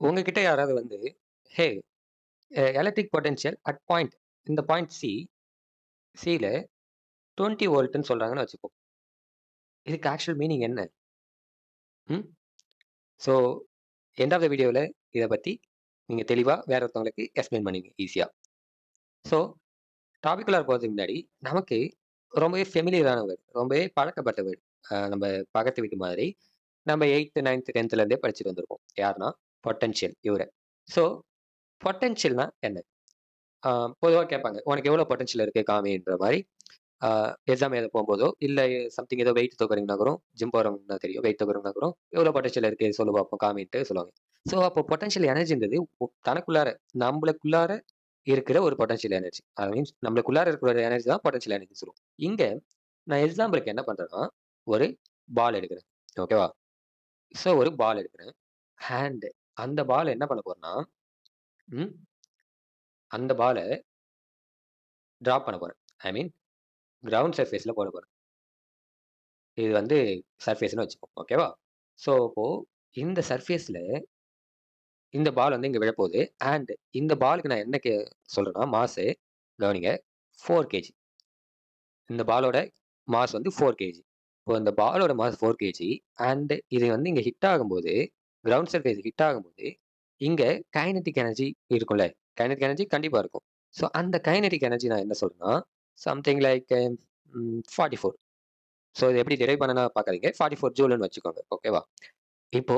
உங்ககிட்ட யாராவது வந்து, "ஹே எலக்ட்ரிக் பொட்டன்ஷியல் அட் பாயிண்ட் இந்த பாயிண்ட் சில 20 வோல்ட்ன்னு சொல்றாங்கன்னு வச்சுப்போம். இதுக்கு ஆக்சுவல் மீனிங் என்ன? ம். ஸோ எண்ட் ஆஃப் த வீடியோல இத பத்தி நீங்க தெளிவா வேற ஒருத்தவங்களுக்கு எக்ஸ்ப்ளைன் பண்ணுவீங்க ஈஸியா. ஸோ டாபிக்குள்ளார போறதுக்கு முன்னாடி நமக்கு ரொம்பவே ஃபெமிலியரான வேர்ட், ரொம்பவே பழக்கப்பட்ட வேர்ட். நம்ம பக்கத்து வீட்டு மாதிரி நம்ம 8த், 9த், 10த்ல இருந்தே படிச்சுட்டு வந்திருப்போம். யாருன்னா பொட்டன்ஷியல் இவர. ஸோ பொட்டன்ஷியல்னா என்ன? ஆ பொதுவா கேட்பாங்க. "உனக்கு எவ்வளோ பொட்டன்ஷியல் இருக்கு காமின்ற" மாரி. ஆ எக்ஸாம் எழுத போம்போதோ, இல்ல சம்திங் ஏதோ வெயிட் தூக்குறீங்கன்னா கூட, ஜிம் போறவங்கன்னா தெரியும். வெயிட் தூக்குறவங்கன்னா கூட, "எவ்வளோ பொட்டன்ஷியல் இருக்கு சொல்லு பார்ப்போம்" காமின்ட்டு சொல்லுவாங்க. ஸோ அப்போ பொட்டன்ஷியல் எனர்ஜின்றது தனக்குள்ளார, நம்மளுக்குள்ளார இருக்கிற ஒரு பொட்டன்ஷியல் எனர்ஜி. அது மீன்ஸ் நம்மளுக்குள்ளார இருக்கிற ஒரு எனர்ஜி தான் பொட்டன்ஷியல் எனர்ஜின்னு சொல்லுவோம். இங்க நான் எக்ஸாம்பிளுக்கு என்ன பண்றேன்னா, ஒரு பால் எடுக்கிறேன். ஓகேவா? ஸோ ஒரு பால் எடுக்கிறேன். அண்ட் அந்த பால் என்ன பண்ண போறேன்னா, ம் அந்த பால டிராப் பண்ண போறேன். ஐ மீன் கிரவுண்ட் சர்ஃபேஸ்ல போட போறேன். இது வந்து சர்ஃபேஸ்ன்னு வச்சுப்போம். ஓகேவா? ஸோ, அப்போ இந்த சர்ஃபேஸ்ல இந்த பால் வந்து இங்க விழப்போகுது. அண்ட் இந்த பாலுக்கு நான் என்ன சொல்றேன்னா, மாஸு கவனிங்க 4 கேஜி. இந்த பாலோட மாஸ் வந்து 4 கேஜி. இப்போ இந்த பாலோட மாஸ் 4 கேஜி அண்ட் இது வந்து இங்க ஹிட் ஆகும்போது, கிரவுண்ட் சர்ஃபேஸ் ஹிட் ஆகும்போது, இங்க கைனடிக் எனர்ஜி இருக்கும்ல. கைனடிக் எனர்ஜி கண்டிப்பா இருக்கும். ஸோ, அந்த கைனடிக் எனர்ஜி நான் என்ன சொல்றேன்னா, சம்திங் லைக் 44. ஸோ, இத எப்படி டிரைவ் பண்ணேன்னா பார்க்காதீங்க. 44 ஜூல்ன்னு வச்சுக்கோங்க. ஓகேவா? இப்போ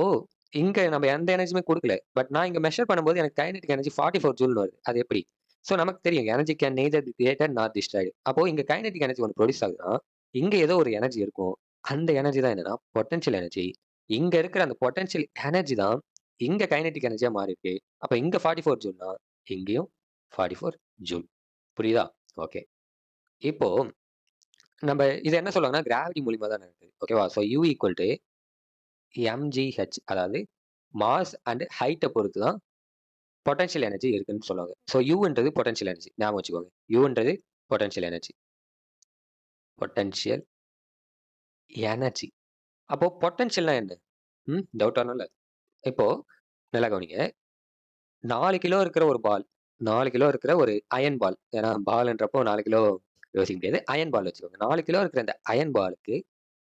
இங்க நம்ம எந்த எனர்ஜியுமே குடுக்கல. பட் நான் இங்க மெஷர் பண்ணும்போது எனக்கு கைனடிக் எனர்ஜி 44 ஜூல்ன்னு வருது. அது எப்படி? ஸோ நமக்கு தெரியும் energy can neither be created நார் டிஸ்ட்ராய்டு. அப்போ இங்க கைனடிக் எனர்ஜி ஒண்ணு ப்ரொடியூஸ் ஆகுதுன்னா, இங்க ஏதோ ஒரு எனர்ஜி இருக்கும். அந்த எனர்ஜி தான் என்னன்னா, பொட்டன்ஷியல் எனர்ஜி. இங்க இருக்கிற அந்த பொட்டன்ஷியல் எனர்ஜி தான் இங்க கைனடிக் எனர்ஜியா மாறிருக்கு. அப்ப இங்க 44 ஜூல்னா, இங்கேயும் 44 ஜூல். புரியுதா? ஓகே. இப்போ நம்ப இத என்ன சொல்லுவாங்கன்னா, கிராவிட்டி மூலியமா தான் நடக்குது. ஓகேவா? So U equal to mgh அதாவது மாஸ் அண்ட் ஹைட்ட பொறுத்து தான் பொட்டன்ஷியல் எனர்ஜி இருக்குன்னு சொல்லுவாங்க. ஸோ யூன்றது பொட்டன்ஷியல் எனர்ஜி. ஞாபகம் வச்சுக்கோங்க. யூன்றது பொட்டன்ஷியல் எனர்ஜி. Potential energy. அப்போ பொட்டன்ஷியல்னா என்ன? டவுட் வரணும்ல. இப்போ நல்லா கவனிங்க. 4 கிலோ இருக்கிற ஒரு பால். 4 கிலோ இருக்கிற ஒரு அயர்ன் பால். ஏன்னா பால்ன்றப்போ 4 கிலோ யோசிக்க முடியாது. அயர்ன் பால் வச்சுக்கோங்க. 4 கிலோ இருக்கிற அந்த அயர்ன் பாலுக்கு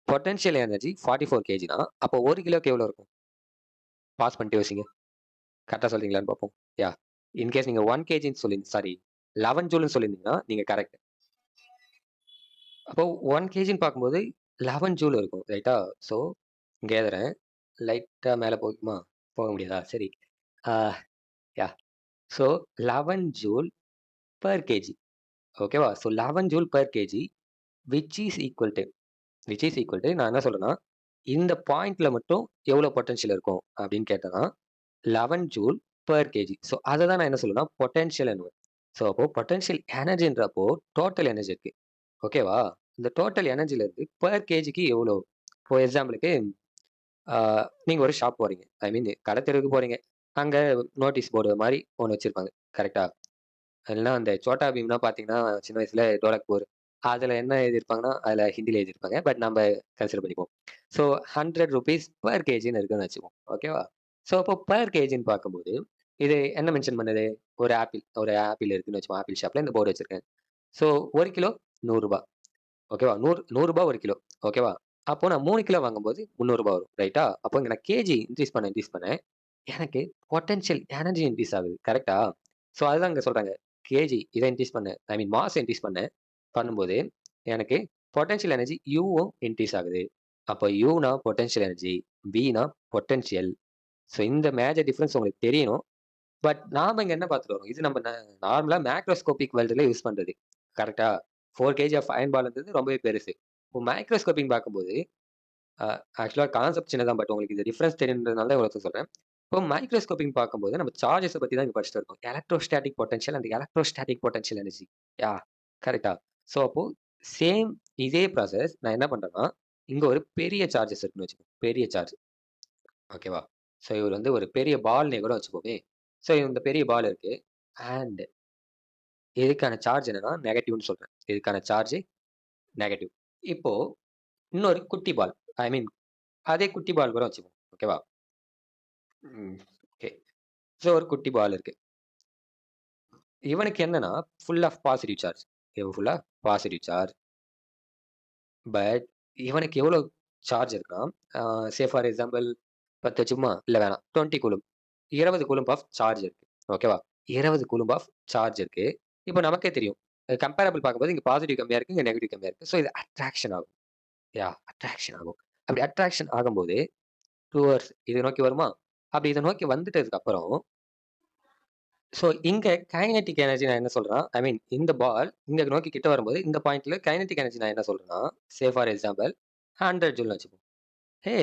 பொட்டன்ஷியல் எனர்ஜி 44 கேஜினா, அப்போ 1 கிலோக்கு எவ்வளோ இருக்கும்? பாஸ் பண்ணிட்டு யோசிங்க. கரெக்ட்டா சொல்றீங்களான்னு பார்ப்போம். யாஹ்! இன்கேஸ் நீங்க 1 கேஜின்னு சாரி 11 ஜூல்ன்னு சொல்லியிருந்தீங்கன்னா, நீங்க கரெக்ட். அப்போ 1 கேஜின்னு பார்க்கும்போது 11 ஜூல் இருக்கும். ரைட்டா? ஸோ இங்க எழுதுறேன். லைட்டா மேல போகுமா? போக முடியாதா? சரி. ஆ yeah! So 11 joule per KG. ஓகேவா? So 11 joule per KG which is equal to நான் என்ன சொல்றேன்னா, இந்த பாயிண்ட்ல மட்டும் எவ்வளோ பொட்டன்ஷியல் இருக்கும் அப்படின்னு கேட்டேன்னா, 11 ஜூல் பெர் கேஜி. ஸோ அத தான் நான் என்ன சொல்லுவேன்னா, பொட்டன்ஷியல் என்னுவேன். ஸோ அப்போ பொட்டன்ஷியல் எனர்ஜின்றப்போ டோட்டல் எனர்ஜி இருக்கு. ஓகேவா? இந்த டோட்டல் எனர்ஜில இருந்து பெர் கேஜிக்கு எவ்வளோ? ஃபார் எக்ஸாம்பிளுக்கு ஆ நீங்க ஒரு ஷாப் போறீங்க. ஐ மீன் கடை தெருவுக்கு போறீங்க. அங்க நோட்டீஸ் போர்டு மாரி ஒண்ணு வச்சிருப்பாங்க. கரெக்ட்டா? இல்லன்னா அந்த சோட்டா பீம்லாம் பார்த்தீங்கன்னா, சின்ன வயசுல டோலக்பூர் அதுல என்ன எழுதியிருப்பாங்கன்னா, அதுல ஹிந்தில எழுதியிருப்பாங்க. பட் நம்ப கன்சிடர் பண்ணிப்போம். ஸோ ₹100 பெர் கேஜின்னு இருக்குன்னு வச்சுக்குவோம். ஓகேவா? ஸோ அப்போ பெர் கேஜின்னு பார்க்கும்போது, இது என்ன மென்ஷன் பண்ணுது? ஒரு ஆப்பிள் இருக்குன்னு வச்சுப்போம். ஆப்பிள் ஷாப்ல இந்த போர்டு வச்சிருக்கேன். ஸோ 1 கிலோ ரூ. 100. ஓகேவா? ரூ. 100 1 கிலோ. ஓகேவா? அப்போ நான் 3 கிலோ வாங்கும்போது ரூ. 300 வரும். ரைட்டா? அப்போ இங்க நான் கேஜி இன்கிரீஸ் பண்ண எனக்கு பொட்டன்ஷியல் எனர்ஜி இன்கிரீஸ் ஆகுது. கரெக்ட்டா? ஸோ அதுதான் இங்க சொல்றாங்க. கேஜி இத இன்கிரீஸ் பண்ணேன். ஐ மீன் மாஸ் இன்கிரீஸ் பண்ணேன். பண்ணும்போது எனக்கு பொட்டன்ஷியல் எனர்ஜி யுவும் இன்கிரீஸ் ஆகுது. அப்ப யுனா பொட்டன்ஷியல் எனர்ஜி, வினா பொட்டன்ஷியல். ஸோ இந்த மேஜர் டிஃபரன்ஸ் உங்களுக்கு தெரியணும். பட் நாம இங்க என்ன பார்த்துட்டு வரோம்? இது நம்ம நார்மலா மேக்ரோஸ்கோபிக் வேர்ல்டுல யூஸ் பண்றது. கரெக்ட்டா? 4 கேஜி ஆஃப் அயர்ன் பால்ன்றது ரொம்பவே பெருசு. இப்போ மைக்ரோஸ்கோப்பிங் பார்க்கும்போது, அ ஆக்சுவலா கான்செப்ட் சின்னது பட் உங்களுக்கு இது டிஃபரன்ஸ் தெரியுன்றதுனால தான் இவ்வளோ சொல்றேன். இப்போ மைக்ரோஸ்கோப்பிங் பார்க்கும்போது நம்ம சார்ஜஸ பத்தி தான் இங்க படிச்சுட்டு இருக்கோம். Electrostatic potential and electrostatic potential energy. கரெக்ட்டா? ஸோ அப்போ சேம் இதே ப்ராசஸ் நான் என்ன பண்றேன்னா, இங்க ஒரு பெரிய சார்ஜஸ் இருக்குன்னு வச்சுக்கோங்க. பெரிய சார்ஜ். ஓகேவா? ஸோ இவர் வந்து ஒரு பெரிய பால்ன்னே கூட வச்சுப்போமே. ஸோ இந்த பெரிய பால் இருக்கு. அண்ட் இதுக்கான சார்ஜ் என்னன்னா நெகட்டிவ்ன்னு சொல்றேன். இதுக்கான சார்ஜ் நெகட்டிவ். இப்போ இன்னொரு குட்டி பால். ஐ மீன் அதே குட்டி பால் கூட வச்சுப்போம். ஓகேவா? ம். ஓகே. ஸோ ஒரு குட்டி பால் இருக்கு. இவனுக்கு என்னன்னா, ஃபுல் ஆஃப் பாசிட்டிவ் சார்ஜ். இவன் ஃபுல்லா பாசிட்டிவ் சார்ஜ். பட் இவனுக்கு எவ்வளோ சார்ஜ் இருக்குன்னா, சே ஃபார் எக்ஸாம்பிள் 10 வச்சுக்குமா? இல்ல வேணாம். 20 கூலும். 20 கூலம்ப் ஆஃப் சார்ஜ் இருக்கு. ஓகேவா? 20 கூலம்ப் ஆஃப் சார்ஜ் இருக்கு. இப்போ நமக்கே தெரியும். கம்பேரபிள் பார்க்கும்போது இங்க பாசிட்டிவ் கம்மியா இருக்கு, இங்க நெகட்டிவ் கம்மியா இருக்கு. ஸோ இது அட்ராக்ஷன் ஆகும். அட்ராக்ஷன் ஆகும். அப்படி அட்ராக்ஷன் ஆகும்போது டுவர்ட்ஸ் இத நோக்கி வருமா? அப்படி இத நோக்கி வந்துட்டதுக்கு அப்புறம், ஸோ இங்க கைனடிக் எனர்ஜி நான் என்ன சொல்றேன்னா, ஐ மீன் இந்த பால் இங்க நோக்கி கிட்ட வரும்போது, இந்த பாயிண்ட்ல கைனடிக் எனர்ஜி நான் என்ன சொல்றேன்னா, சே ஃபார் எக்ஸாம்பிள் 100 ஜூல்னு வச்சுப்போம்.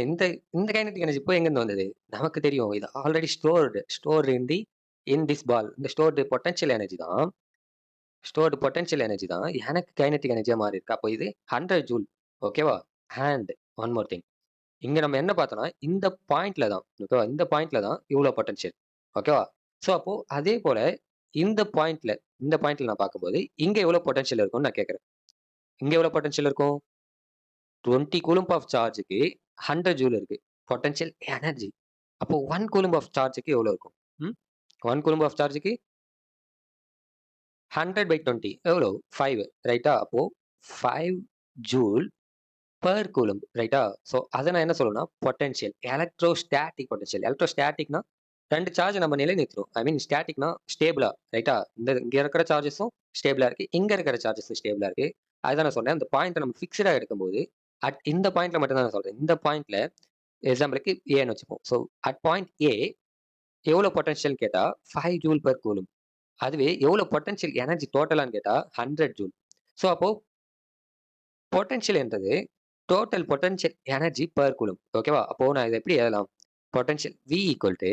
இந்த இந்த கைனடிக் எனர்ஜி இப்போ எங்கேருந்து வந்தது? நமக்கு தெரியும். இது ஆல்ரெடி ஸ்டோர்டு இன் திஸ் பால். இந்த ஸ்டோர்டு பொட்டன்ஷியல் எனர்ஜி தான் எனக்கு கைனடிக் எனர்ஜியா மாறி இருக்கு. அப்போ இது 100 ஜூல். ஓகேவா? And one more thing. இங்க நம்ம என்ன பார்த்தோம்னா, இந்த பாயிண்ட்ல தான் ஓகேவா? இந்த பாயிண்ட்ல தான் இவ்ளோ பொட்டன்ஷியல். ஓகேவா? ஸோ அப்போ அதே போல இந்த பாயிண்ட்ல இந்த பாயிண்ட்ல நான் பார்க்கும்போது, இங்க எவ்வளோ பொட்டன்ஷியல் இருக்கும்னு நான் கேட்கிறேன். இங்க எவ்வளோ பொட்டன்ஷியல் இருக்கும்? 20 கூலம்ப் ஆஃப் சார்ஜ்க்கு 100 ஜூல் இருக்கு. Potential energy. அப்போ 1 கூலம்ப் ஆஃப் சார்ஜ்க்கு எவ்வளோ இருக்கும்? ம். 1 கூலம்ப் ஆஃப் சார்ஜ்க்கு 100/20 எவ்வளோ? 5 ரைட்டா? அப்போ 5 ஜூல் பெர் கூலம்ப் ரைட்டா? ஸோ அத நான் என்ன சொல்லுவேன்னா, பொட்டன்ஷியல் எலக்ட்ரோஸ்டாட்டிக் பொட்டன்ஷியல். எலக்ட்ரோஸ்டாட்டிக்னா 2 சார்ஜ் நம்ம நிலைநிறுத்துறோம். ஐ மீன் ஸ்டாட்டிக்னா ஸ்டேபிளா ரைட்டா? இங்க இருக்கிற சார்ஜஸும் ஸ்டேபிளா இருக்கு. இங்க இருக்கிற சார்ஜஸும் ஸ்டேபிளா இருக்கு. அதுதான் நான் சொன்னேன். அந்த பாயிண்ட்ட நம்ம ஃபிக்ஸ்டா எடுக்கும்போது, இந்த பாயிண்ட்ல மட்டும் தான் நான் சொல்றேன். இந்த பாயிண்ட்ல எக்ஸாம்பிளுக்கு ஏன்னு வச்சுப்போம். ஸோ அட் பாயிண்ட் ஏ எவ்வளோ பொட்டன்ஷியல்னு கேட்டா 5 ஜூல் பெர் கூலம்ப். அதுவே எவ்வளோ பொட்டன்ஷியல் எனர்ஜி டோட்டலான்னு கேட்டா 100 ஜூல். ஸோ அப்போ பொட்டன்ஷியல் என்றது total potential energy per coulomb. ஓகேவா? அப்போ நான் இத எப்படி எழுதலாம்? Potential V equal to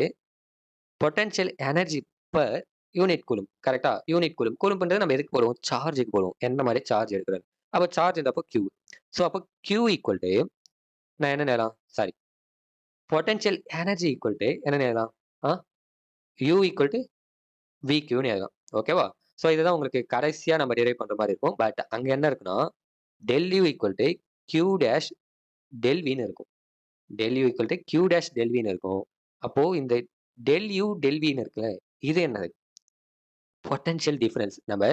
potential energy per unit coulomb. கரெக்ட்டா? Unit coulomb. கூலம்ப்ன்றது நம்ம எதுக்கு போடுவோம்? சார்ஜ்க்கு போடுவோம். என்ன மாரி சார்ஜ் எடுக்குறது. அப்ப சார்ஜ்ன்றப்போ Q. ஸோ அப்போ Q ஈக்குவல் டூ நான் என்னன்னு எழுதலாம்? Sorry. Potential energy equal to என்னன்னு எழுதலாம்? ஆ U ஈக்குவல் டூ VQன்னு எழுதலாம். ஓகேவா? ஸோ இதுதான் உங்களுக்கு கடைசியா நம்ம டிரைவ் பண்ற மாரி இருக்கும். பட் அங்க என்ன இருக்குன்னா, del U equal to Q dash del Vன்னு இருக்கும். Del U equal to Q dash del Vன்னு இருக்கும். அப்போ இந்த டெல் U டெல் Vன்னு இருக்குல்ல, இது என்னது? Potential difference. நம்ம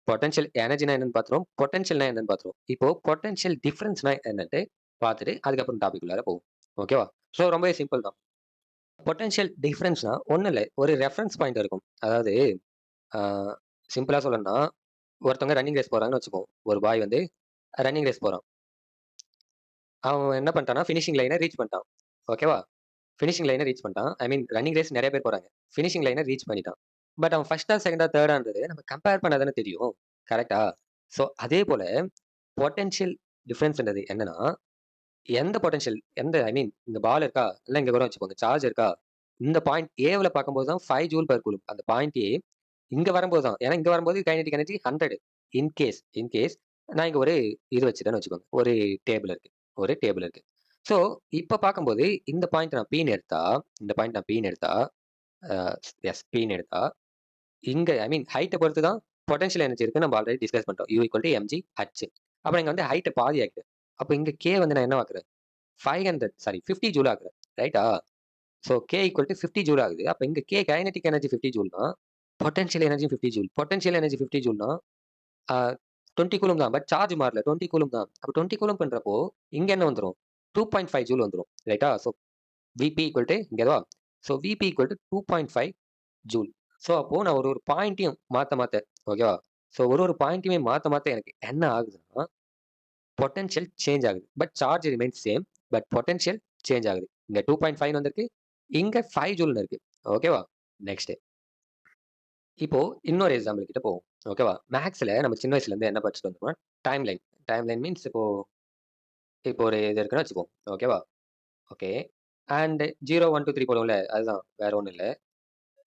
பொட்டன்ஷியல் எனர்ஜினா என்னன்னு பார்த்துருவோம். பொட்டன்ஷியல்னா என்னன்னு பார்த்துருவோம். இப்போ பொட்டன்ஷியல் டிஃபரன்ஸ்னா என்னன்ட்டு பார்த்துட்டு, அதுக்கப்புறம் டாபிக் உள்ளார போவோம். ஓகேவா? ஸோ ரொம்பவே சிம்பிள் தான். பொட்டன்ஷியல் டிஃபரன்ஸ்னா ஒண்ணும் இல்ல. ஒரு ரெஃபரன்ஸ் பாயிண்ட் இருக்கும். அதாவது ஆ சிம்பிளா சொல்லணும்னா, ஒருத்தவங்க ரன்னிங் ரேஸ் போறாங்கன்னு வச்சுப்போம். ஒரு பாய் வந்து ரன்னிங் ரேஸ் போறான். அவன் என்ன பண்ணிட்டான்னா, ஃபினிஷிங் லைன ரீச் பண்ணிட்டான். ஓகேவா? ஃபினிஷிங் லைன ரீச் பண்ணிட்டான். ஐ மீன் ரன்னிங் ரேஸ் நெறைய பேர் போறாங்க. ஃபினிஷிங் லைன ரீச் பண்ணிட்டான். பட் அவன் ஃபர்ஸ்ட்டா, செகண்டா, தேர்டான்றது நம்ம கம்பேர் பண்ணா தானே தெரியும். கரெக்ட்டா? ஸோ அதே போல பொட்டன்ஷியல் டிஃபரன்ஸ்ன்றது என்னன்னா, எந்த பொட்டன்ஷியல் ஐ மீன் இந்த பால் இருக்கா? இல்ல இங்க கூட வச்சுக்கோங்க. சார்ஜ் இருக்கா? இந்த பாயிண்ட் ஏவுல பார்க்கும்போது தான் 5 ஜூல் பெர் கூலம்ப். அந்த பாயிண்ட் ஏ இங்க வரும்போது தான். ஏன்னா இங்க வரும்போது கைனடிக் எனர்ஜி 100. இன் கேஸ் நான் இங்க ஒரு இது வச்சுட்டேன்னு வச்சுக்கோங்க. ஒரு டேபிள் இருக்கு. ஸோ இப்ப பார்க்கும்போது இந்த பாயிண்ட் நான் Pன்னு எடுத்தா, இந்த பாயிண்ட் நான் Pன்னு எடுத்தா, அ Pன்னு எடுத்தா, இங்க ஐ மீன் ஹைட்ட பொறுத்து தான் பொட்டன்ஷியல் எனர்ஜி இருக்குன்னு நம்ம ஆல்ரெடி டிஸ்கஸ் பண்ணிட்டோம். U equal to mg h. அப்ப இங்க வந்து ஹைட்ட பாதி ஆக்குது. அப்ப இங்க K வந்து நான் என்னவா ஆக்குறேன்? 50 ஜூல் ஆக்குறேன். ரைட்டா? So K equal to 50 joule ஆகுது. அப்ப இங்க K கைனடிக் எனர்ஜி 50 ஜூல்னா, potential energy 50 joule. Potential energy 50 ஜூல்னா, ஆ 20 கூலம்ப் தான். பட் சார்ஜ் மாறல. 20 கூலம்ப் தான். அப்ப 20 கூலம்ப்ன்றப்போ இங்க என்ன வந்துரும்? 2.5 ஜூல் வந்துரும். ரைட்டா? ஸோ Vp ஈக்குவல் டூ இங்க அதுவா? So Vp equal to 2.5 joule. So அப்போ நான் ஒரு ஒரு பாயிண்ட்டையும் மாத்த ஓகேவா? ஸோ ஒரு ஒரு பாயிண்ட்டையுமே மாத்த எனக்கு என்ன ஆகுதுன்னா, பொட்டன்ஷியல் சேஞ்ச் ஆகுது. But charge remains same. But potential change ஆகுது. இங்க 2.5 வந்திருக்கு. இங்க 5 ஜூல்ன்னு இருக்கு. ஓகேவா? நெக்ஸ்ட் இப்போ இன்னொரு எக்ஸாம்பிள் கிட்ட போவோம். ஓகேவா? மேத்ஸ்ல நம்ம சின்ன வயசுல இருந்து என்ன படிச்சுட்டு வந்தோம்னா, time line. Time line means இப்போ இப்போ ஒரு இது இருக்குன்னு வச்சுப்போம். ஓகேவா? ஓகே. அண்ட் 0, 1, 2, 3 போடுவோம்ல. அதுதான். வேற ஒண்ணும் இல்ல.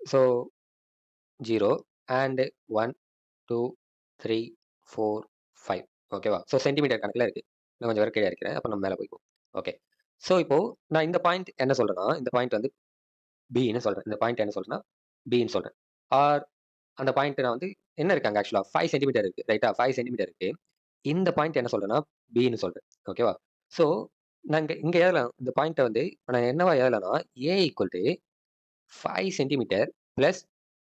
So 0 and 1, 2, 3, 4, 5. ஓகேவா? ஸோ சென்டிமீட்டர் கணக்குல இருக்கு. நான் கொஞ்சம் வேற கீழ இருக்கிறேன். அப்ப நம்ம மேல போய்க்குவோம். ஓகே. ஸோ இப்போ நான் இந்த பாயிண்ட் என்ன சொல்றேன்னா, இந்த பாயிண்ட் வந்து Bன்னு சொல்றேன். இந்த பாயிண்ட் என்ன சொல்றேன்னா, Bன்னு சொல்றேன். ஆர் அந்த பாயிண்ட் நான் வந்து என்ன இருக்கு அங்க ஆக்சுவலா 5 சென்டிமீட்டர் இருக்கு. ரைட்டா? 5 சென்டிமீட்டர் இருக்கு. இந்த பாயிண்ட் என்ன சொல்றேன்னா, Bன்னு சொல்றேன். ஓகேவா? ஸோ நான் இங்க இங்க எழுதலாம். இந்த பாயிண்ட்ட வந்து நான் என்னவா எழுதலாம்னா, A equal to 5 centimetre plus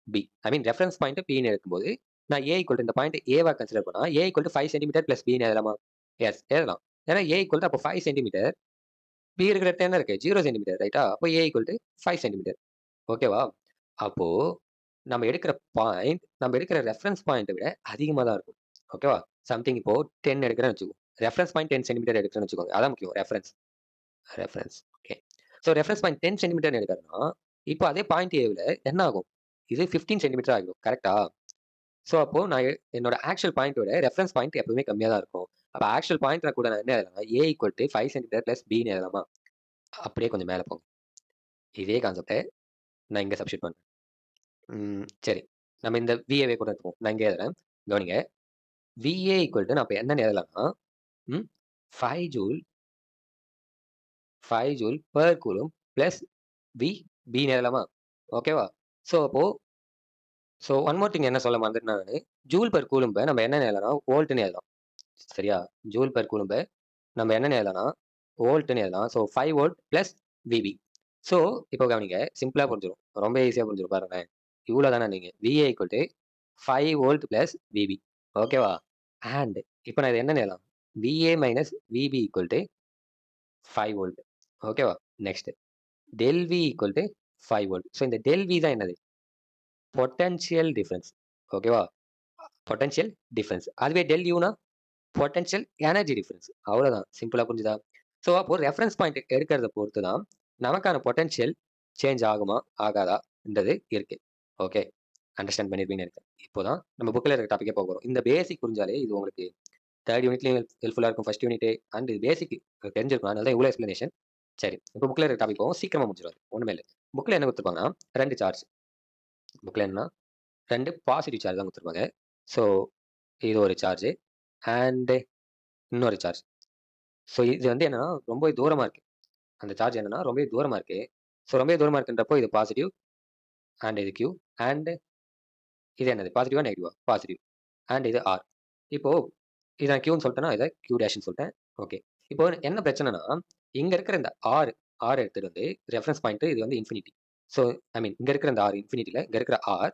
B. I mean reference point பின்னு இருக்கும்போது நான் ஏ ஈக்குவல் இந்த பாயிண்ட் ஏவா கன்சிடர் பண்ணா ஏ ஈக்குவல் 5 சென்டிமீட்டர் பிளஸ் பின்னு எழுதலாமா? எஸ் எழுதலாம். ஏன்னா ஏ ஈக்குவல் அப்போ 5 சென்டிமீட்டர், பி இருக்கிற இடத்துல என்ன இருக்கு 0 சென்டிமீட்டர் ரைட்டா? அப்போ ஏ ஈக்குவல் 5 சென்டிமீட்டர். ஓகேவா? அப்போ நம்ம எடுக்கிற பாயிண்ட் நம்ம எடுக்கிற ரெஃபரன்ஸ் பாயிண்ட்டை விட அதிகமாக தான் இருக்கும். ஓகேவா? சம்திங் இப்போ 10 எடுக்கிறேன்னு வச்சுக்கோ. ரெஃபரன்ஸ் பாயிண்ட் 10 சென்டிமீட்டர் எடுக்கிறேன்னு வச்சுக்கோங்க. அதான் முக்கியம் reference. Reference okay. So reference point 10 centimetre எடுக்கிறேன்னா இப்போ அதே பாயிண்ட் ஏவில் என்ன ஆகும்? இது 15 சென்டிமீட்டர் ஆகிடும். கரெக்டா? ஸோ அப்போ நான் என்னோட ஆக்சுவல் பாயிண்டோட ரெஃபரன்ஸ் பாயிண்ட் எப்பவுமே கம்மியாக தான் இருக்கும். அப்போ ஆக்சுவல் பாயிண்ட் கூட நான் என்ன எழுதலாம்? ஏ ஈக்குவல் 5 சென்டிமீட்டர் பிளஸ் பின்னு எழுதலாமா? அப்படியே கொஞ்சம் மேலே போங்க. இதே கான்செப்டை நான் இங்கே சப்ஸ்டிட் பண்ணுறேன். சரி, நம்ம இந்த விஏவே கூட எடுத்துப்போம். நான் இங்கே எழுதுறேன். கவனிங்க. விஏ ஈக்குவல் நான் இப்போ என்ன எழுதலாம்னா 5 joule per coulomb plus V பின்னு எழுதலாமா? ஓகேவா? ஸோ அப்போ ஒன் மோர் திங் என்ன சொல்ல மறந்துட்டு நான் ஜூல் பெர் கூலும்பை நம்ம என்ன எழுதலாம்? வோல்ட்னு எழுதலாம். சரியா? ஜூல் பெர் கூலும்பை நம்ம என்ன எழுதலாம்? வோல்ட்னு எழுதலாம். So 5 volt plus VP. So இப்போ கவனிங்க, சிம்பிளாக புரிஞ்சிடும். ரொம்ப ஈஸியாக புரிஞ்சிடும் பாருங்க. இவ்வளோ தானே நீங்கள் VA equal 5 volt plus VB. ஓகேவா? அண்ட் இப்போ நான் இது என்ன எழுதலாம்? VA minus VB equal 5 volt. ஓகேவா? Next del V equal 5 volt. So இந்த டெல் வி தான் என்னது? Potential difference. ஓகேவா? Potential difference. அதுவே டெல் யூனா பொட்டன்ஷியல் எனர்ஜி டிஃபரன்ஸ். அவ்வளோதான். சிம்பிளாக புரிஞ்சுதா? ஸோ அப்போ ரெஃபரன்ஸ் பாயிண்ட் எடுக்கிறத பொறுத்து தான் நமக்கான பொட்டன்ஷியல் சேஞ்ச் ஆகுமா ஆகாதான்றது இருக்கு. ஓகே, அண்டர்ஸ்டாண்ட் பண்ணியிருப்பீங்கன்னு நினைக்கிறேன். இப்போதான் நம்ம புக்கில் இருக்கிற டாப்பிக்கே போக போகிறோம். இந்த பேசிக் புரிஞ்சாலே இது உங்களுக்கு 3rd யூனிட்லையும் ஹெல்ப்ஃபுல்லாக இருக்கும். ஃபர்ஸ்ட் யூனிட் அண்ட் இது பேசிக் தெரிஞ்சிருக்கும். அதனால தான் இவ்வளோ எக்ஸ்பிளனேஷன். சரி, இப்போ புக்கில் இருக்கிற டாபிக் போகும். சீக்கிரமாக முடிச்சிடும். ஒன்றுமே இல்லை. புக்கில் என்ன கொடுத்துருப்பாங்கன்னா 2 சார்ஜ். புக்கில் என்னன்னா 2 பாசிட்டிவ் சார்ஜ் தான் கொடுத்துருப்பாங்க. ஸோ இது ஒரு சார்ஜ் அண்டு இன்னொரு சார்ஜ். ஸோ இது வந்து என்னன்னா ரொம்ப தூரமாக இருக்குது. அந்த சார்ஜ் என்னன்னா ரொம்ப தூரமாக இருக்குது. ஸோ ரொம்ப தூரமாக இருக்குன்றப்போ இது பாசிட்டிவ் அண்ட் இது கியூ அண்ட் இது என்னது பாசிட்டிவா நெகட்டிவா? பாசிட்டிவ் அண்ட் இது ஆர். இப்போ இதை நான் கியூன்னு சொல்லிட்டேன்னா இதை கியூ டேஷ்னு சொல்லிட்டேன். ஓகே, இப்போ என்ன பிரச்சனைனா இங்க இருக்கிற இந்த ஆர் எடுத்துட்டு வந்து ரெஃபரன்ஸ் பாயிண்ட் இது வந்து இன்ஃபினிட்டி. ஸோ ஐ மீன் இங்க இருக்கிற இந்த ஆர் இன்ஃபினிட்டியில் இங்க இருக்கிற ஆர்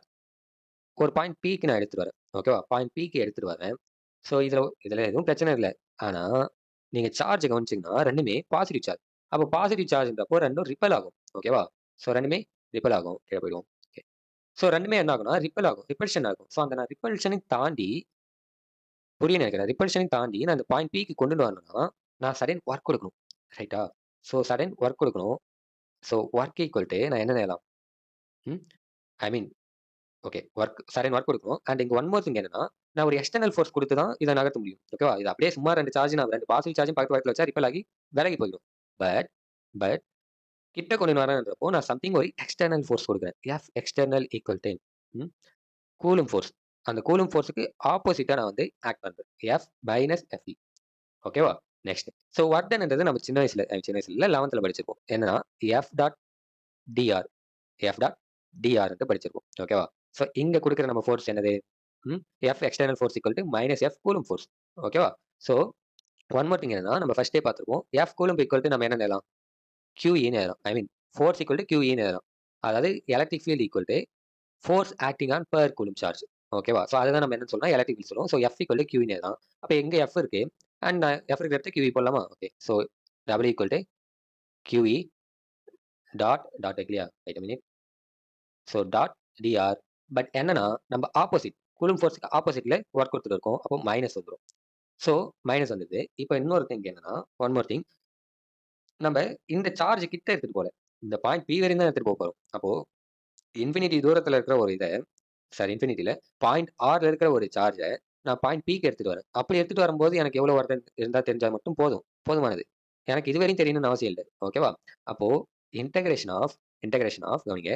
ஒரு பாயிண்ட் பிக்கு நான் எடுத்துட்டு வரேன். ஓகேவா? பாயிண்ட் பிக்கு எடுத்துட்டு வரேன். ஸோ இதில் எதுவும் பிரச்சனை இல்லை. ஆனால் நீங்கள் சார்ஜ் கவனிச்சிங்கன்னா ரெண்டுமே பாசிட்டிவ் சார்ஜ். அப்போ பாசிட்டிவ் சார்ஜ்ன்றப்போ ரெண்டும் ரிப்பல் ஆகும். ஓகேவா? ஸோ ரெண்டுமே ரிப்பல் ஆகும். கீழே போயிடுவோம். ஓகே, ஸோ ரெண்டுமே என்ன ஆகும்னா ரிப்பல் ஆகும், ரிப்பல்ஷன் ஆகும். ஸோ அந்த நான் ரிப்பல்ஷனை தாண்டி புரிய நினைக்கிறேன். ரிப்பல்ஷனை தாண்டி நான் அந்த பாயிண்ட் பிக்கு கொண்டு வரணும்னா நான் சடன் ஒர்க் கொடுக்கணும். ரைட்டா? ஸோ சடன் ஒர்க் கொடுக்கணும். ஸோ ஒர்க் ஈக்குவல் நான் என்ன செய்யலாம்? ஐ மீன் ஓகே, சடன் ஒர்க் கொடுக்கணும். அண்ட் இங்கே ஒன் மோர் திங் என்னன்னா நான் ஒரு எக்ஸ்டர்னல் ஃபோர்ஸ் கொடுத்து தான் இதை நகர்த்த முடியும். ஓகேவா? இது அப்படியே சும்மா 2 சார்ஜ் நான் 2 பாசிட்டிவ் சார்ஜும் பக்கத்தில் வச்சா ரிப்பல் ஆகி விலகி போயிடும். பட் பட் கிட்ட கொண்டு வரேன்றப்போ நான் சம்திங் ஒரு எக்ஸ்டர்னல் ஃபோர்ஸ் கொடுக்குறேன். F external equal coulomb force. அந்த கூலும் ஃபோர்ஸுக்கு ஆப்போசிட்டாக நான் வந்து ஆக்ட் பண்ணுறேன். F minus FE. ஓகேவா? நெக்ஸ்ட் ஸோ ஒர்க் டன்ன்றது நம்ம சின்ன வயசுல இல்லை 11th படிச்சிருப்போம். என்னன்னா எஃப் டாட் டிஆர் படிச்சிருப்போம். ஓகேவா? ஸோ இங்கே கொடுக்குற நம்ம ஃபோர்ஸ் என்னது? F external force equal minus F coulomb force. ஓகேவா? ஸோ ஒன் மோர் திங் என்னன்னா நம்ம ஃபர்ஸ்டே பார்த்துருப்போம். எஃப் கூலும் ஈக்குவல் நம்ம என்ன எழுதலாம்? QE எழுதலாம். ஐ மீன் ஃபோர்ஸ் ஈக்குவல் QE எழுதலாம். அதாவது electric field equal force acting on per coulomb charge. ஓகேவா? ஸோ அதுதான் நம்ம என்ன சொல்லலாம்? எலக்ட்ரிக் ஃபீல்ட் சொல்லுவோம். ஸோ எஃப் ஈக்குவல் QE எழுதலாம். அப்போ எங்கே எஃப் இருக்கு அண்ட் நான் எஃப் இருக்கிற இடத்துல QE போடலாமா? Okay, so double equal QE dot இல்லையா? Wait a minute. So dot DR. But என்னன்னா நம்ம ஆப்போசிட் கூலும் ஃபோர்ஸுக்கு ஆப்போசிட்ல ஒர்க் கொடுத்துட்டு இருக்கோம். அப்போ மைனஸ் வந்துடும். ஸோ மைனஸ் வந்தது. இப்போ இன்னொரு திங் என்னன்னா ஒன் மோர் திங், நம்ம இந்த சார்ஜ் கிட்ட எடுத்துட்டு போல இந்த பாயிண்ட் பி வரையும் தான் எடுத்துட்டு போக போறோம். அப்போ இன்ஃபினிட்டி தூரத்தில் இருக்கிற ஒரு இதை இன்ஃபினிட்டியில் பாயிண்ட் ஆர்ல இருக்கிற ஒரு சார்ஜை நான் பாயிண்ட் பிக்கு எடுத்துட்டு வரேன். அப்படி எடுத்துட்டு வரும்போது எனக்கு எவ்வளவு ஒர்க் இருந்தால் தெரிஞ்சால் மட்டும் போதுமானது. எனக்கு இதுவரையும் தெரியணும்னு அவசியம் இல்லை. ஓகேவா? அப்போ இன்டகிரேஷன் ஆஃப் கவனிங்க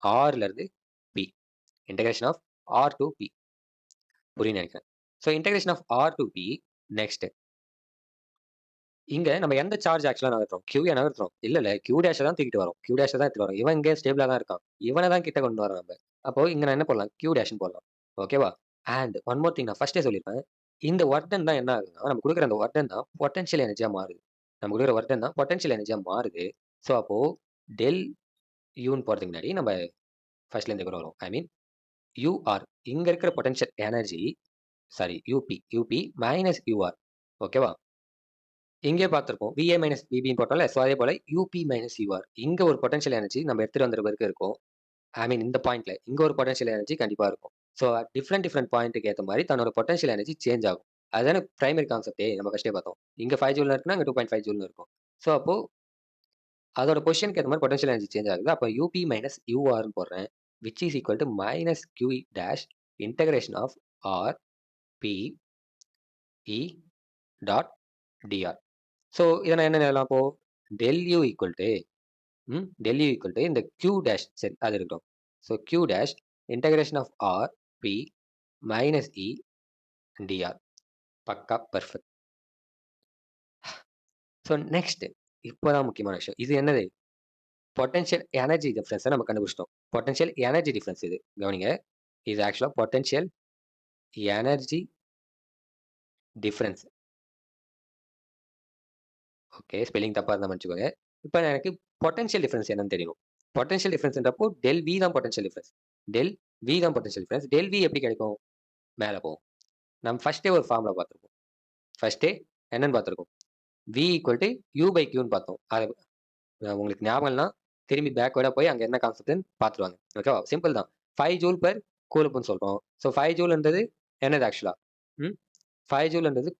ஆர்ல இருந்து P, integration of R to P புரியும் நினைக்கிறேன். So integration of R to P. Next இங்க நம்ம எந்த சார்ஜ் ஆக்சுவலா நகர்த்துறோம்? கியூஏ நகர்த்துறோம். இல்ல கியூ டேஷ் தான் தூக்கிட்டு வரோம். கியூ டேஷ் தான் எடுத்துட்டு வரோம். இவன் இங்கே ஸ்டேபிளா தான் இருக்கான். இவனை தான் கிட்ட கொண்டு வரோம் நம்ம. அப்போ இங்க நான் என்ன போடலாம்? கியூ டேஷ்னு போடலாம். ஓகேவா? அண்ட் ஒன் மோர் திங் நான் ஃபர்ஸ்டே சொல்லியிருப்பேன். இந்த ஒர்க் டன் தான் என்ன ஆகுதுன்னா நம்ம கொடுக்குற அந்த ஒர்க் டன் தான் பொட்டன்ஷியல் எனர்ஜியா மாறுது. நம்ம கொடுக்குற ஒர்க் டன் தான் பொட்டன்ஷியல் எனர்ஜியா மாறுது. ஸோ அப்போ டெல் யூன்னு போறதுக்கு முன்னாடி நம்ம ஃபர்ஸ்ட்லேருந்து கூட வரும். ஐ மீன் யூஆர் இங்க இருக்கிற potential energy sorry UB minus UR. ஓகேவா? இங்கே பார்த்திருப்போம். விஏ மைனஸ் விபின்னு போட்டோம்ல. ஸோ அதே போல யூபி மைனஸ் யூஆர். இங்க ஒரு பொட்டன்ஷியல் எனர்ஜி நம்ம எடுத்துட்டு வந்த பிறகு இருக்கும். ஐ மீன் இந்த பாயிண்ட்ல இங்க ஒரு பொட்டன்ஷியல் எனர்ஜி கண்டிப்பா இருக்கும். ஸோ டிஃபரெண்ட் பாயிண்ட்க்கு ஏத்த மாரி தன்னோட பொட்டன்ஷியல் எனர்ஜி சேஞ்ச் ஆகும். அதுதானே பிரைமரி கான்செப்ட்டே நம்ம ஃபர்ஸ்ட்டே பார்த்தோம். இங்க 5 ஜூல்ல இருக்குன்னா, அங்க 2.5 ஜூல்னு இருக்கும். ஸோ அப்போ அதோட பொசிஷனுக்கு ஏத்த மாரி பொட்டன்ஷியல் எனர்ஜி சேஞ்ச் ஆகுது. அப்ப யூபி மைனஸ் யூஆர்ன்னு போடுறேன். Which is equal to minus QE dash integration of R B E dot DR. So இத நான் என்ன எழுதலாம் அப்போ? Del U equal to del U equal to இந்த கியூ டேஷ் சரி அது இருக்கட்டும். So Q dash integration of R P minus E DR. பக்கா பெர்ஃபெக்ட். ஸோ நெக்ஸ்ட் இப்போதான் முக்கியமான விஷயம். இது என்னது? பொட்டன்ஷியல் எனர்ஜி டிஃபரன்ஸை நம்ம கண்டுபிடிச்சிட்டோம். பொட்டன்ஷியல் எனர்ஜி டிஃபரன்ஸ் இது. கவனிங்க. இது ஆக்சுவலா potential energy difference. Okay. Spelling தப்பா இருந்தா மன்னிச்சுக்கோங்க. இப்ப எனக்கு பொட்டன்ஷியல் டிஃபரன்ஸ் என்னன்னு தெரியணும். பொட்டன்ஷியல் டிஃபரன்ஸ்ன்றப்போ டெல் வி தான் பொட்டன்ஷியல் டிஃபரன்ஸ். டெல் வி தான் பொட்டன்ஷியல் டிஃபரன்ஸ். டெல் வி எப்படி கிடைக்கும்? மேல போகும். நம்ம ஃபர்ஸ்ட்டே ஒரு ஃபார்முலா பார்த்திருப்போம். ஃபர்ஸ்ட்டே என்னன்னு பார்த்திருக்கோம். V equal to U by கியூன்னு பார்த்தோம். அது உங்களுக்கு ஞாபகம் இல்லைனா திரும்பி பேக்வேர்டா போய் அங்க என்ன கான்செப்ட்னு பார்த்துருவாங்க. ஓகேவா? சிம்பிள் தான். 5 ஜூல் பெர் கூலம்ப்னு சொல்றோம். ஸோ 5 ஜூல்ன்றது என்னது ஆக்சுவலா? 5 ஜூல்ன்றது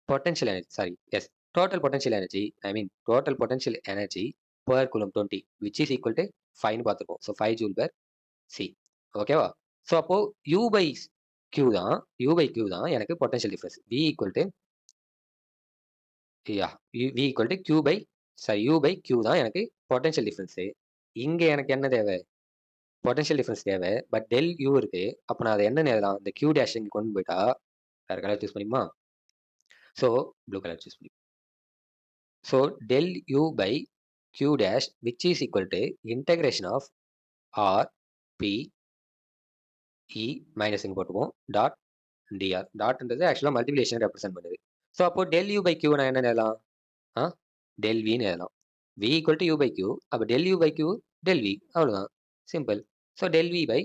potential energy. Sorry yes. Total potential energy. I mean total potential energy per coulomb 20 which is equal to 5ன்னு பார்த்துருக்கோம். So 5 joule per C. ஓகேவா? ஸோ அப்போ யூ பை கியூ தான் எனக்கு potential difference. V equal to yeah V equal to Q by sorry U by Q தான் எனக்கு potential difference. இங்க எனக்கு என்ன தேவை? பொட்டன்ஷியல் டிஃபரன்ஸ் தேவை. பட் டெல் யூ இருக்கு. அப்ப நான் அதை என்ன எழுதலாம்? இந்த கியூ டேஷ் இங்க கொண்டு போயிட்டா வேற கலர் சூஸ் பண்ணிக்குமா? ஸோ ப்ளூ கலர் சூஸ் பண்ணி. So del U by Q dash which is equal to integration of R B E minus இங்க போட்டுப்போம் டாட் டிஆர். டாட்ன்றது ஆக்சுவலா மல்டிபிளிகேஷன் ரெப்ரசென்ட் பண்ணுது. ஸோ அப்போ டெல் யூ பை கியூ நான் என்ன எழுதலாம்? டெல் வின்னு எழுதலாம். V equal to U by Q. அப்போ del U by Q del V. அவ்வளோதான். Simple. So del V by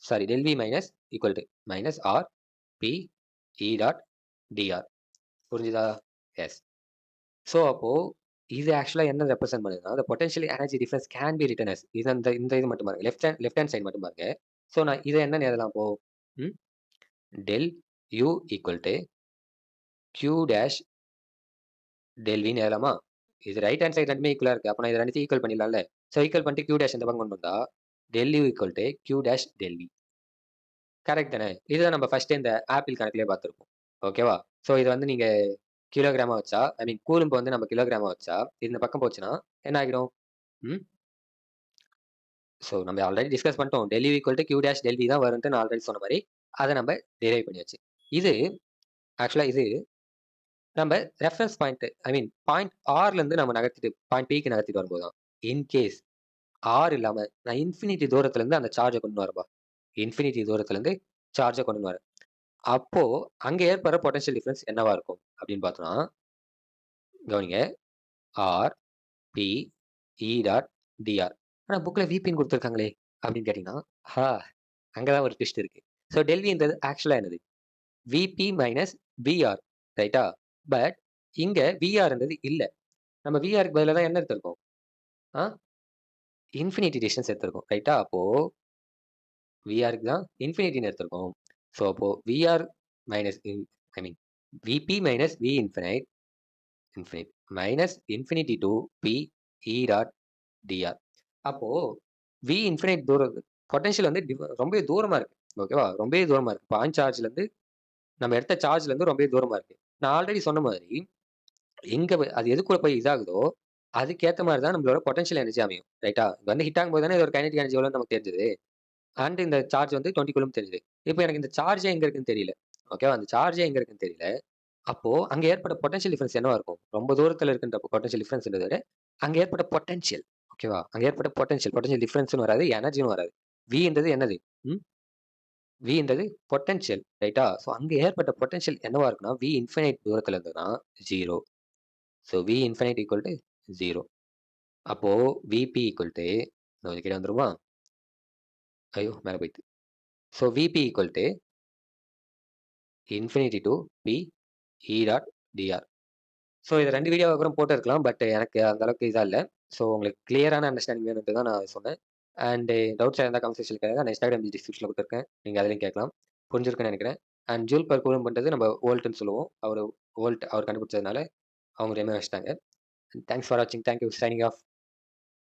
sorry del we minus equal to minus R B E dot DR. புரிஞ்சுதா? Yes. So அப்போ இது ஆக்சுவலா என்ன represent பண்ணுதுன்னா, the potential energy difference can be written as இது இந்த இது மட்டும் பாருங்க. லெஃப்ட் ஹேண்ட் சைடு மட்டும் பாருங்க. ஸோ நான் இதை என்ன எழுதலாம் அப்போ? Del U equal to Q dash del வின்னு எழுதலாமா? இது ரைட் ஹேண்ட் சைடு ரெண்டுமே ஈக்குவலா இருக்கு. அப்ப நான் இது ரெண்டுத்தையும் ஈக்குவல் பண்ணிடலாம்ல. ஸோ ஈக்குவல் பண்ணிட்டு கியூ டேஷ் இந்த பக்கம் கொண்டு வந்தா del U equal to Q dash del V. Correct தானே? இதுதான் நம்ம ஃபர்ஸ்ட் இந்த ஆப்பிள் கணக்குலயே பார்த்திருப்போம். ஓகேவா? ஸோ இது வந்து நீங்க கிலோகிராமா வச்சா ஐ மீன் கூலும்ப வந்து நம்ம கிலோகிராமா வச்சா இந்த பக்கம் போச்சுன்னா என்ன ஆகிடும்? ஸோ நம்ம ஆல்ரெடி டிஸ்கஸ் பண்ணிட்டோம். Del U equal to Q dash del V தான் வரும்ட்டு நான் ஆல்ரெடி சொன்ன மாதிரி அதை நம்ம டெரைவ் பண்ணியாச்சு. இது ஆக்சுவலா இது நம்ம reference point I mean point ஆர்ல இருந்து நம்ம நகர்த்திட்டு பாயிண்ட் பிக்கு நகர்த்திட்டு வரும்போது தான் இன்கேஸ் ஆர் இல்லாம நான் இன்ஃபினிட்டி தூரத்துல இருந்து அந்த சார்ஜை கொண்டு வரப்பா. இன்ஃபினிட்டி தூரத்துல இருந்து சார்ஜை கொண்டு வரேன். அப்போ அங்க ஏற்படுற பொட்டன்ஷியல் டிஃபரன்ஸ் என்னவா இருக்கும் அப்படின்னு பார்த்தோம்னா கவனிங்க. R B E dot DR. ஆனா புக்ல விபின்னு கொடுத்துருக்காங்களே அப்படின்னு கேட்டீங்கன்னா அங்கதான் ஒரு ட்விஸ்ட் இருக்கு. ஸோ டெல்வின்றது ஆக்சுவலா என்னது? விபி மைனஸ் விஆர் ரைட்டா? பட் இங்க விஆர்ன்றது இல்ல. நம்ம விஆருக்கு பதிலாக தான் என்ன எடுத்திருக்கோம்? இன்ஃபினிட்டி டிஸ்டன்ஸ் எடுத்திருக்கோம் ரைட்டா? அப்போ விஆருக்கு தான் இன்ஃபினிட்டின்னு எடுத்திருக்கோம். ஸோ அப்போ VR minus I mean VP minus V infinite minus infinity to P E dot DR. அப்போ வி இன்ஃபினைட் தூரம் பொட்டன்ஷியல் வந்து ரொம்ப தூரமா இருக்கு. ஓகேவா? ரொம்பவே தூரமா இருக்கு. பாயிண்ட் சார்ஜ்ல இருந்து நம்ம எடுத்த சார்ஜ்ல இருந்து ரொம்ப தூரமா இருக்கு. நான் ஆல்ரெடி சொன்ன மாதிரி எங்க அது எதுக்குள்ள போய் இதாகுதோ அதுக்கேற்ற மாதிரி தான் நம்மளோட பொட்டன்ஷியல் எனர்ஜி அமையும் ரைட்டா? வந்து ஹிட் ஆகும்போது தானே ஒரு கைனடிக் எனர்ஜி எவ்வளவு நமக்கு தெரிஞ்சது. அண்ட் இந்த சார்ஜ் வந்து 20 கூலும் தெரியுது. இப்போ எனக்கு இந்த சார்ஜே எங்க இருக்குன்னு தெரியல. ஓகேவா? அந்த சார்ஜே எங்க இருக்குன்னு தெரியல. அப்போ அங்க ஏற்பட்ட பொட்டன்ஷியல் டிஃபரன்ஸ் என்னவா இருக்கும்? ரொம்ப தூரத்துல இருக்கின்ற பொட்டன்ஷியல் டிஃபரன்ஸ்ன்றத விட அங்க ஏற்பட்ட பொட்டன்ஷியல். ஓகேவா? அங்க ஏற்பட்ட பொட்டன்ஷியல் டிஃபரன்ஸ்னு வராது, எனர்ஜின்னு வராது. வின்றது என்னது? வின்றது பொட்டன்ஷியல் ரைட்டா? ஸோ அங்க ஏற்பட்ட பொட்டன்ஷியல் என்னவா இருக்குன்னா வி இன்ஃபினைட் தூரத்துல இருந்ததுன்னா 0. So V infinite equal to 0. அப்போ விபி ஈக்குவல் டு கொஞ்சம் கீழே வந்துருமா? ஐயோ! மேல போயிடுத்து. So VP equal to infinity to P E dot DR. So இது 2 வீடியோவா கூட போட்டிருக்கலாம். பட் எனக்கு அந்த அளவுக்கு இதா இல்ல. ஸோ உங்களுக்கு கிளியரான அண்டர்ஸ்டாண்டிங் வேணும்ன்ட்டு தான் நான் சொன்னேன். அண்ட் டவுட்ஸ் இருந்தா கமெண்ட் செக்ஷன்ல கேளுங்க. நான் இன்ஸ்டாகிராம் டிஸ்கிரிப்ஷன்ல குடுத்துருக்கேன். நீங்க அதிலயும் கேட்கலாம். புரிஞ்சிருக்கும்னு நெனைக்கிறேன். அண்ட் ஜூல் பெர் கூலம்ப் பண்றது நம்ம வோல்ட்ன்னு சொல்லுவோம். அவரு வோல்ட் அவர் கண்டுபிடிச்சதுனால அவங்க நேமே வச்சுட்டாங்க. தேங்க்ஸ் ஃபார் வாட்சிங். Thank you. Signing off.